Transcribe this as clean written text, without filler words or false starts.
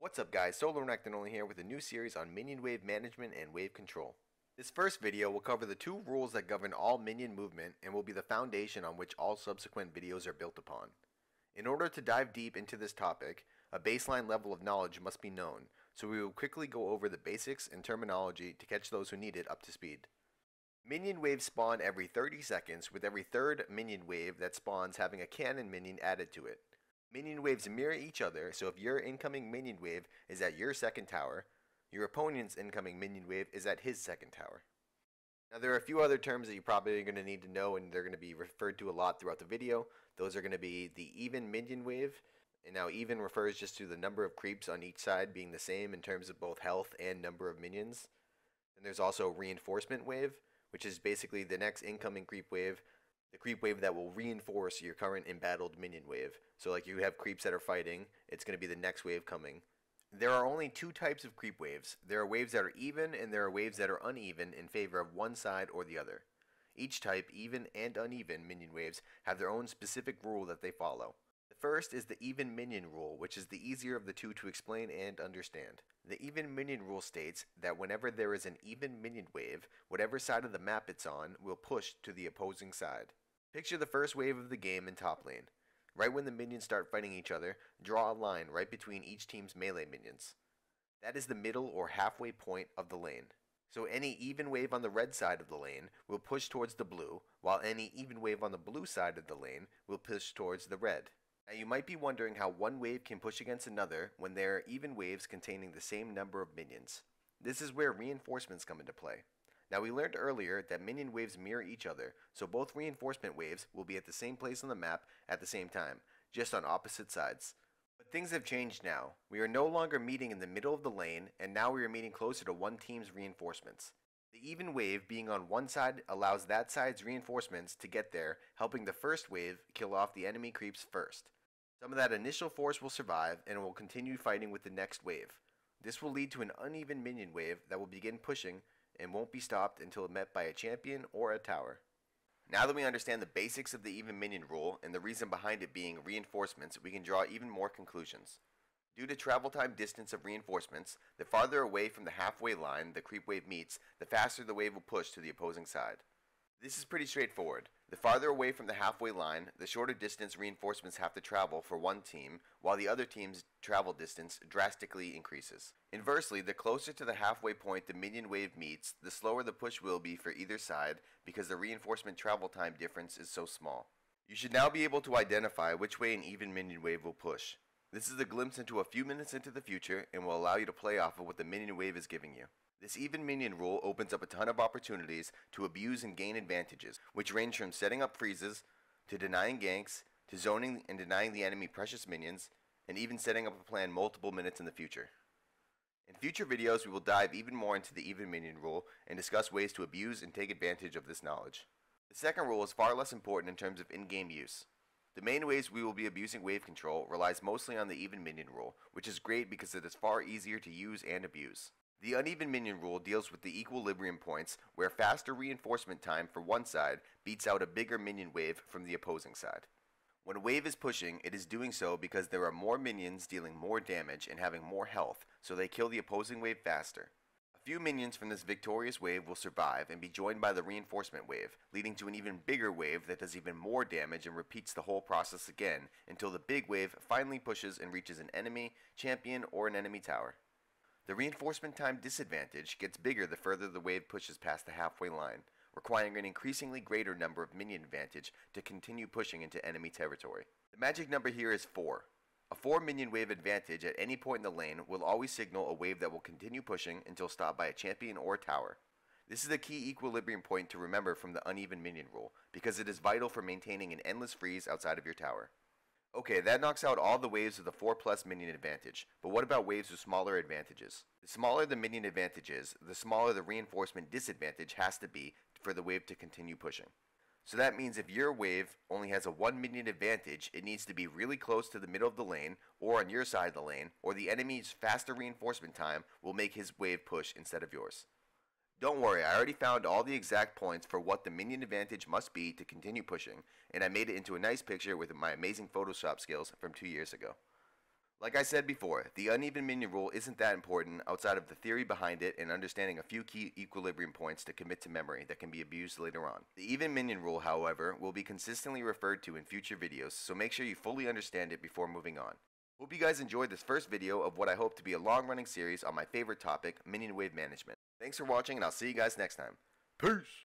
What's up guys, SolarNectanOnly here with a new series on minion wave management and wave control. This first video will cover the two rules that govern all minion movement and will be the foundation on which all subsequent videos are built upon. In order to dive deep into this topic, a baseline level of knowledge must be known, so we will quickly go over the basics and terminology to catch those who need it up to speed. Minion waves spawn every 30 seconds, with every third minion wave that spawns having a cannon minion added to it. Minion waves mirror each other, so if your incoming minion wave is at your second tower, your opponent's incoming minion wave is at his second tower. Now there are a few other terms that you probably are going to need to know, and they're going to be referred to a lot throughout the video. Those are going to be the even minion wave, and now even refers just to the number of creeps on each side being the same in terms of both health and number of minions. And there's also reinforcement wave, which is basically the next incoming creep wave, the creep wave that will reinforce your current embattled minion wave. So like you have creeps that are fighting, it's going to be the next wave coming. There are only two types of creep waves. There are waves that are even and there are waves that are uneven in favor of one side or the other. Each type, even and uneven minion waves, have their own specific rule that they follow. The first is the even minion rule, which is the easier of the two to explain and understand. The even minion rule states that whenever there is an even minion wave, whatever side of the map it's on will push to the opposing side. Picture the first wave of the game in top lane. Right when the minions start fighting each other, draw a line right between each team's melee minions. That is the middle or halfway point of the lane. So any even wave on the red side of the lane will push towards the blue, while any even wave on the blue side of the lane will push towards the red. Now you might be wondering how one wave can push against another when there are even waves containing the same number of minions. This is where reinforcements come into play. Now we learned earlier that minion waves mirror each other, so both reinforcement waves will be at the same place on the map at the same time, just on opposite sides. But things have changed now. We are no longer meeting in the middle of the lane, and now we are meeting closer to one team's reinforcements. The even wave being on one side allows that side's reinforcements to get there, helping the first wave kill off the enemy creeps first. Some of that initial force will survive and will continue fighting with the next wave. This will lead to an uneven minion wave that will begin pushing and won't be stopped until met by a champion or a tower. Now that we understand the basics of the even minion rule and the reason behind it being reinforcements, we can draw even more conclusions. Due to travel time distance of reinforcements, the farther away from the halfway line the creep wave meets, the faster the wave will push to the opposing side. This is pretty straightforward. The farther away from the halfway line, the shorter distance reinforcements have to travel for one team, while the other team's travel distance drastically increases. Inversely, the closer to the halfway point the minion wave meets, the slower the push will be for either side because the reinforcement travel time difference is so small. You should now be able to identify which way an even minion wave will push. This is a glimpse into a few minutes into the future and will allow you to play off of what the minion wave is giving you. This even minion rule opens up a ton of opportunities to abuse and gain advantages, which range from setting up freezes, to denying ganks, to zoning and denying the enemy precious minions, and even setting up a plan multiple minutes in the future. In future videos we will dive even more into the even minion rule and discuss ways to abuse and take advantage of this knowledge. The second rule is far less important in terms of in-game use. The main ways we will be abusing wave control relies mostly on the even minion rule, which is great because it is far easier to use and abuse. The uneven minion rule deals with the equilibrium points where faster reinforcement time for one side beats out a bigger minion wave from the opposing side. When a wave is pushing, it is doing so because there are more minions dealing more damage and having more health, so they kill the opposing wave faster. A few minions from this victorious wave will survive and be joined by the reinforcement wave, leading to an even bigger wave that does even more damage and repeats the whole process again until the big wave finally pushes and reaches an enemy, champion, or an enemy tower. The reinforcement time disadvantage gets bigger the further the wave pushes past the halfway line, requiring an increasingly greater number of minion advantage to continue pushing into enemy territory. The magic number here is 4. A 4 minion wave advantage at any point in the lane will always signal a wave that will continue pushing until stopped by a champion or a tower. This is the key equilibrium point to remember from the uneven minion rule, because it is vital for maintaining an endless freeze outside of your tower. Okay, that knocks out all the waves with a 4+ minion advantage, but what about waves with smaller advantages? The smaller the minion advantage is, the smaller the reinforcement disadvantage has to be for the wave to continue pushing. So that means if your wave only has a 1 minion advantage, it needs to be really close to the middle of the lane, or on your side of the lane, or the enemy's faster reinforcement time will make his wave push instead of yours. Don't worry, I already found all the exact points for what the minion advantage must be to continue pushing, and I made it into a nice picture with my amazing Photoshop skills from 2 years ago. Like I said before, the uneven minion rule isn't that important outside of the theory behind it and understanding a few key equilibrium points to commit to memory that can be abused later on. The even minion rule, however, will be consistently referred to in future videos, so make sure you fully understand it before moving on. Hope you guys enjoyed this first video of what I hope to be a long-running series on my favorite topic, minion wave management. Thanks for watching, and I'll see you guys next time. Peace!